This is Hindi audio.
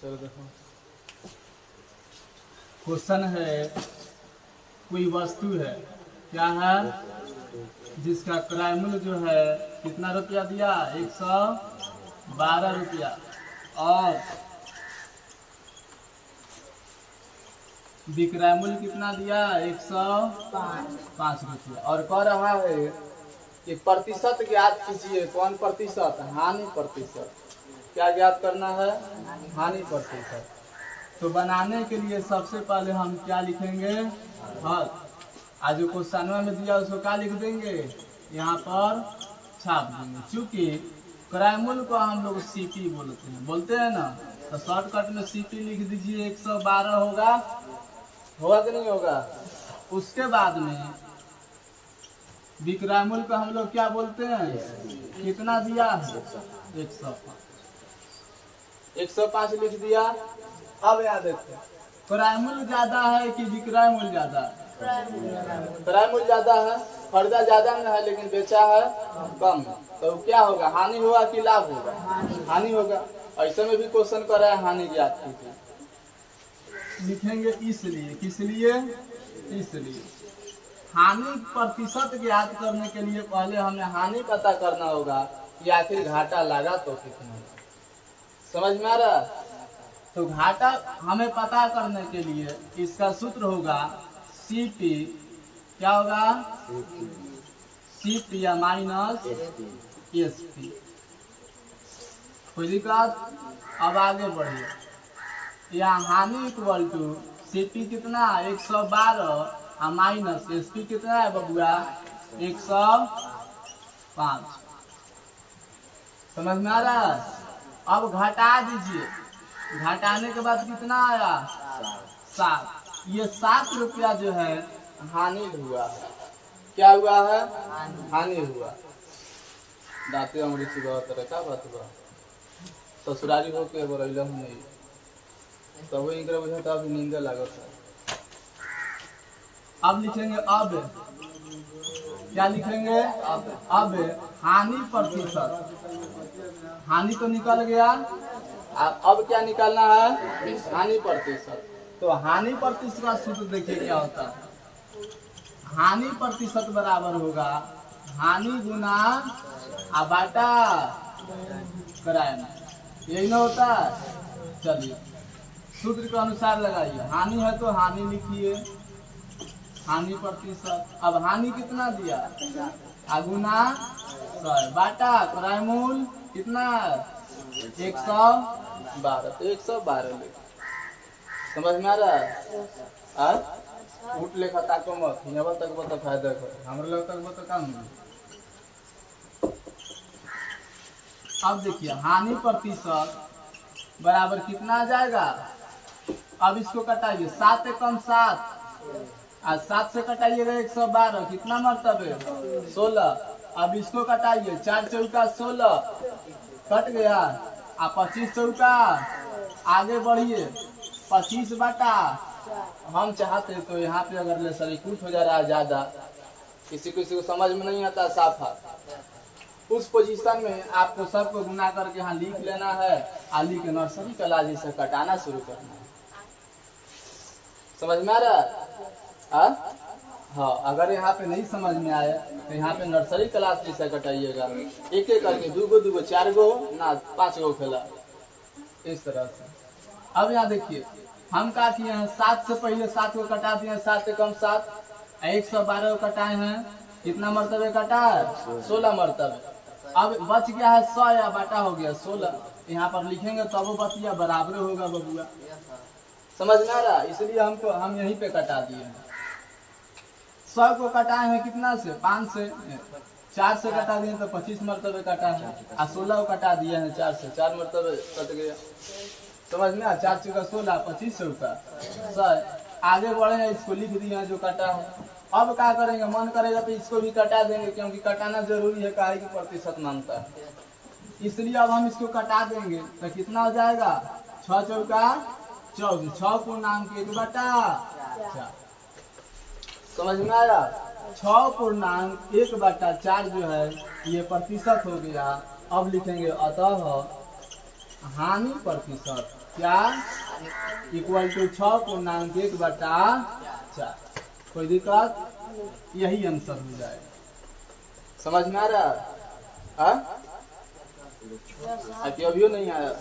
चलो देखो क्वेश्चन है, कोई वस्तु है, क्या है, जिसका क्रय मूल्य जो है कितना रुपया दिया, 112 रुपया, और विक्रय मूल्य कितना दिया, 105 रुपया, और कह रहा है कि प्रतिशत ज्ञात कीजिए। कौन प्रतिशत, हानि प्रतिशत। क्या ज्ञात करना है, हानि प्रतिशत। तो बनाने के लिए सबसे पहले हम क्या लिखेंगे, हल। आज जो क्वेश्चन में दिया उसको क्या लिख देंगे, यहाँ पर छाप देंगे। चूंकि क्रय मूल्य को हम लोग सीपी बोलते हैं ना, तो शॉर्टकट में सीपी लिख दीजिए, 112 होगा कि नहीं होगा। उसके बाद में विक्रय मूल्य को हम लोग क्या बोलते हैं, कितना दिया है, 105 लिख दिया। अब याद रखें, क्रय मूल्य ज्यादा है कि विक्रय मूल्य ज्यादा है, क्रय मूल्य ज्यादा है, खरीदा ज्यादा में है लेकिन बेचा है कम, तो क्या होगा, हानि होगा कि लाभ होगा, हानि होगा। ऐसे में भी क्वेश्चन कर रहा है हानि ज्ञात कीजिए, लिखेंगे इसलिए, किस लिए, इसलिए हानि प्रतिशत ज्ञात करने के लिए पहले हमें हानि पता करना होगा कि आखिर घाटा लगा तो कितना। समझ में आ रहा। तो घाटा हमें पता करने के लिए इसका सूत्र होगा सीपी, क्या होगा, सीपी या माइनस एसपी। कोई दिक्कत। अब आगे बढ़िए, यहाँ हानि इक्वल टू सीपी कितना, 112 और माइनस एसपी कितना है बबुआ, 105। समझ में आ रहा है। अब घटा दीजिए, घटाने के बाद कितना आया, 7। ये 7 रुपया जो है हानि हुआ है। क्या हुआ है, हानि हुआ। दाते अमृत तरह का बात हुआ, ससुरारी होके बरैला हूँ नहीं, तब वो इंद्र बुझा था, अभी नींद लागत है। अब लिखेंगे, अब क्या लिखेंगे, अब हानि प्रतिशत। हानि तो निकल गया, अब क्या निकालना है, हानि प्रतिशत। तो हानि प्रतिशत का सूत्र देखिए क्या होता है, हानि प्रतिशत बराबर होगा हानि गुना बाटा क्रय मूल्य, यही ना होता है। चलिए सूत्र के अनुसार लगाइए, हानि है तो हानि लिखिए, हानि प्रतिशत। अब हानि कितना दिया, गुना 100 बाटा क्रय मूल्य कितना, 112, तो 112 लिख। समझ में आ रहा है। उठ लेखा ताको मत, यहाँ तक बता फायदा कर, हमारे लोग तक बता काम। अब देखिए हानि प्रतिशत बराबर कितना आ जाएगा। अब इसको कटाइए, 7 एकम 7, आज 7 से कटाइएगा 112, कितना मरतबे 16। अब इसको कटाइए, 4 चौका 16 कट गया, 25 चौका आगे बढ़िए, 25 बाटा। हम चाहते तो यहाँ पे अगर ले सरीकुट हो जा रहा है ज्यादा, किसी को समझ में नहीं आता साफा, उस पोजीशन में आपको सबको गुना करके यहाँ लिख लेना है, आली के नर्सरी कलाजी से कटाना शुरू करना है। समझ में आ रहा है। हाँ, अगर यहाँ पे नहीं समझ में आए तो यहाँ पे नर्सरी क्लास से कटाइएगा, एक एक करके 2 गो 4 गो ना 5 गो खेला, इस तरह से। अब यहाँ देखिए हम क्या किए हैं, 7 से पहले 7 को कटा दिए, 7 एकम 7, 112 को कटाए हैं, कितना मरतबे कटा है, 16 मरतबे। अब बच गया है 100 या बाटा हो गया 16, यहाँ पर लिखेंगे तब वो बतिया बराबर होगा बबुआ। समझ में आ रहा, इसलिए हम यहीं पे कटा दिए हैं। 100 को कटाए हैं कितना से, 5 से, 4 से कटा दिए तो 25 मरतबे कटा है, और 16 को कटा दिए हैं 4 से, 4 मरतबे कट गया। समझ में, 4 चौका 16, 25 चौका 100। आगे बढ़े हैं, इसको लिख दिए हैं जो कटा है। अब क्या करेंगे, मन करेगा तो इसको भी कटा देंगे, क्योंकि कटाना जरूरी है, काहे की प्रतिशत मांगता है, इसलिए अब हम इसको कटा देंगे। तो कितना हो जाएगा, 6 चौका 24, 6 पूर्णांक 1 बटा 4। समझ में आया, 6 पूर्णांक 1 बटा 4 जो है ये प्रतिशत हो गया। अब लिखेंगे अतः हानि प्रतिशत क्या इक्वल टू 6.1/4। कोई दिक्कत? यही आंसर हो जाएगा। समझ में आ रहा है? अभी नहीं आया?